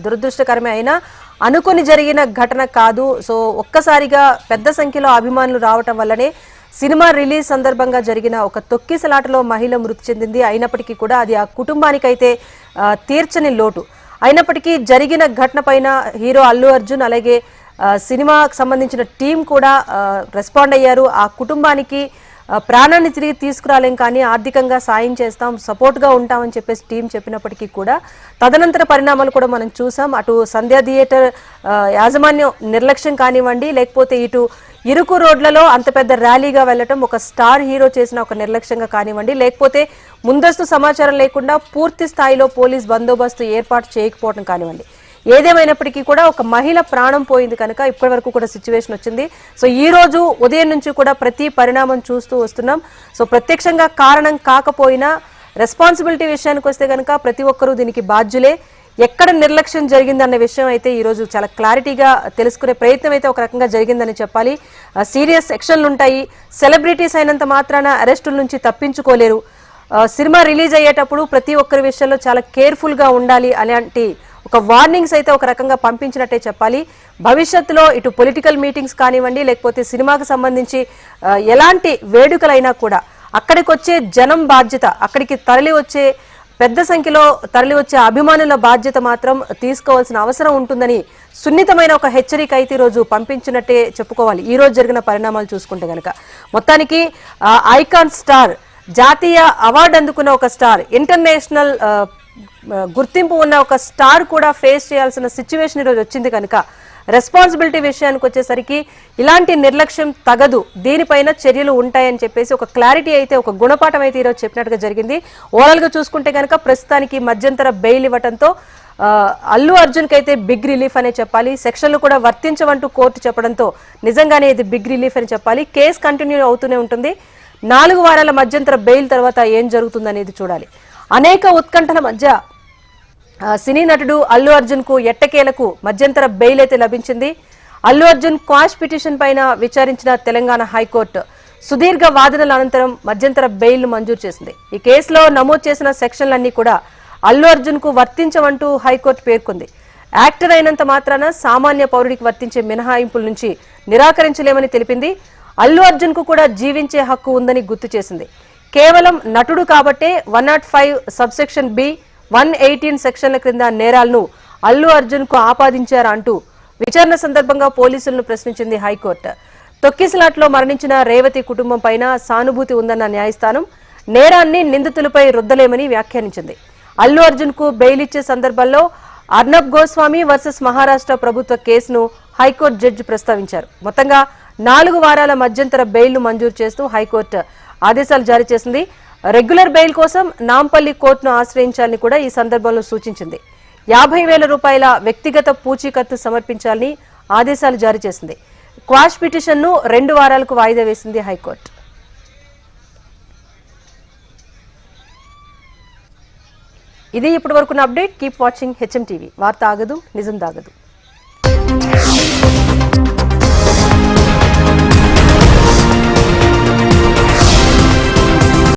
దురదృష్టకరమే అయినా అనుకొని జరిగిన ఘటన కాదు. సో ఒక్కసారిగా పెద్ద సంఖ్యలో అభిమానులు రావటం వల్లనే సినిమా రిలీజ్ సందర్భంగా జరిగిన ఒక తొక్కిసలాటలో మహిళ మృతి చెందింది. అయినప్పటికీ కూడా అది ఆ కుటుంబానికైతే తీర్చని లోటు. అయినప్పటికీ జరిగిన ఘటన పైన హీరో అల్లు అర్జున్ అలాగే సినిమాకు సంబంధించిన టీం కూడా రెస్పాండ్ అయ్యారు. ఆ కుటుంబానికి ప్రాణాన్ని తిరిగి తీసుకురాలేం కానీ ఆర్థికంగా సాయం చేస్తాం, సపోర్ట్గా ఉంటామని చెప్పేసి టీం చెప్పినప్పటికీ కూడా తదనంతర పరిణామాలు కూడా మనం చూసాం. అటు సంధ్యా థియేటర్ యాజమాన్యం నిర్లక్ష్యం కానివ్వండి, లేకపోతే ఇటు ఇరుకు రోడ్లలో అంత పెద్ద ర్యాలీగా వెళ్ళటం ఒక స్టార్ హీరో చేసిన ఒక నిర్లక్ష్యంగా కానివ్వండి, లేకపోతే ముందస్తు సమాచారం లేకుండా పూర్తి స్థాయిలో పోలీస్ బందోబస్తు ఏర్పాటు చేయకపోవడం కానివ్వండి, ఏదేమైనప్పటికీ కూడా ఒక మహిళ ప్రాణం పోయింది కనుక ఇప్పటి వరకు కూడా సిచ్యువేషన్ వచ్చింది. సో ఈ రోజు ఉదయం నుంచి కూడా ప్రతి పరిణామం చూస్తూ వస్తున్నాం. సో ప్రత్యక్షంగా కారణం కాకపోయినా రెస్పాన్సిబిలిటీ విషయానికి వస్తే కనుక ప్రతి ఒక్కరూ దీనికి బాధ్యులే. ఎక్కడ నిర్లక్ష్యం జరిగిందన్న విషయం అయితే ఈరోజు చాలా క్లారిటీగా తెలుసుకునే ప్రయత్నం అయితే ఒక రకంగా జరిగిందని చెప్పాలి. సీరియస్ సెక్షన్లు ఉంటాయి. సెలబ్రిటీస్ అయినంత మాత్రాన అరెస్టుల నుంచి తప్పించుకోలేరు. సినిమా రిలీజ్ అయ్యేటప్పుడు ప్రతి ఒక్కరి విషయంలో చాలా కేర్ఫుల్గా ఉండాలి. అలాంటి ఒక వార్నింగ్స్ అయితే ఒక రకంగా పంపించినట్టే చెప్పాలి. భవిష్యత్తులో ఇటు పొలిటికల్ మీటింగ్స్ కానివ్వండి, లేకపోతే సినిమాకు సంబంధించి ఎలాంటి వేడుకలైనా కూడా అక్కడికి వచ్చే జనం బాధ్యత, అక్కడికి పెద్ద సంఖ్యలో తరలి వచ్చే అభిమానుల బాధ్యత మాత్రం తీసుకోవాల్సిన అవసరం ఉంటుందని సున్నితమైన ఒక హెచ్చరిక అయితే ఈరోజు పంపించినట్టే చెప్పుకోవాలి. ఈ రోజు జరిగిన పరిణామాలు చూసుకుంటే గనక మొత్తానికి ఐకాన్ స్టార్, జాతీయ అవార్డు అందుకున్న ఒక స్టార్, ఇంటర్నేషనల్ గుర్తింపు ఉన్న ఒక స్టార్ కూడా ఫేస్ చేయాల్సిన సిచ్యువేషన్ ఈరోజు వచ్చింది కనుక రెస్పాన్సిబిలిటీ విషయానికి వచ్చేసరికి ఇలాంటి నిర్లక్ష్యం తగదు, దీనిపైన చర్యలు ఉంటాయని చెప్పేసి ఒక క్లారిటీ అయితే, ఒక గుణపాఠం అయితే ఈరోజు చెప్పినట్టుగా జరిగింది. ఓవరాల్ గా చూసుకుంటే కనుక ప్రస్తుతానికి మధ్యంతర బెయిల్ ఇవ్వడంతో అల్లు అర్జున్ కి అయితే బిగ్ రిలీఫ్ అనే చెప్పాలి. సెక్షన్లు కూడా వర్తించవంటూ కోర్టు చెప్పడంతో నిజంగానే ఇది బిగ్ రిలీఫ్ అని చెప్పాలి. కేసు కంటిన్యూ అవుతూనే ఉంటుంది. 4 వారాల మధ్యంతర బెయిల్ తర్వాత ఏం జరుగుతుందనేది చూడాలి. అనేక ఉత్కంఠల మధ్య సినీ నటుడు అల్లు అర్జున్ కు ఎట్టకేలకు మధ్యంతర బెయిల్ అయితే లభించింది. అల్లు అర్జున్ క్వాష్ పిటిషన్ పైన విచారించిన తెలంగాణ హైకోర్టు సుదీర్ఘ వాదనల అనంతరం మధ్యంతర బెయిల్ మంజూరు చేసింది. ఈ కేసులో నమోదు చేసిన సెక్షన్లన్నీ కూడా అల్లు అర్జున్ కు వర్తించవంటూ హైకోర్టు పేర్కొంది. యాక్టర్ అయినంత మాత్రాన సామాన్య పౌరుడికి వర్తించే మినహాయింపుల నుంచి నిరాకరించలేమని తెలిపింది. అల్లు అర్జున్ కు కూడా జీవించే హక్కు ఉందని గుర్తు చేసింది. కేవలం నటుడు కాబట్టే 105 సబ్సెక్షన్ బి, 118 సెక్షన్ల క్రింద నేరాలను అల్లు అర్జున్ కు ఆపాదించారా అంటూ విచారణ సందర్భంగా పోలీసులను ప్రశ్నించింది హైకోర్టు. తొక్కిసలాట్లో మరణించిన రేవతి కుటుంబం పైన సానుభూతి ఉందన్న న్యాయస్థానం నేరాన్ని నిందితులపై రుద్దలేమని వ్యాఖ్యానించింది. అల్లు అర్జున్ కు బెయిల్ ఇచ్చే సందర్భంలో అర్నబ్ గోస్వామి వర్సెస్ మహారాష్ట్ర ప్రభుత్వ కేసును హైకోర్టు జడ్జి ప్రస్తావించారు. మొత్తంగా 4 వారాల మధ్యంతర బెయిల్ ను మంజూరు చేస్తూ హైకోర్టు ఆదేశాలు జారీ చేసింది. రెగ్యులర్ బెయిల్ కోసం నాంపల్లి కోర్టును ఆశ్రయించాలని కూడా ఈ సందర్భంలో సూచించింది. 50,000 రూపాయల వ్యక్తిగత పూచీకత్తు సమర్పించాలని ఆదేశాలు జారీ చేసింది. క్వాష్ పిటిషన్ ను 2 వారాలకు వాయిదా వేసింది హైకోర్టు. ఇది ఇప్పటి వరకున్న update. Keep watching HM TV. వార్త ఆగదు, నిజం దాగదు.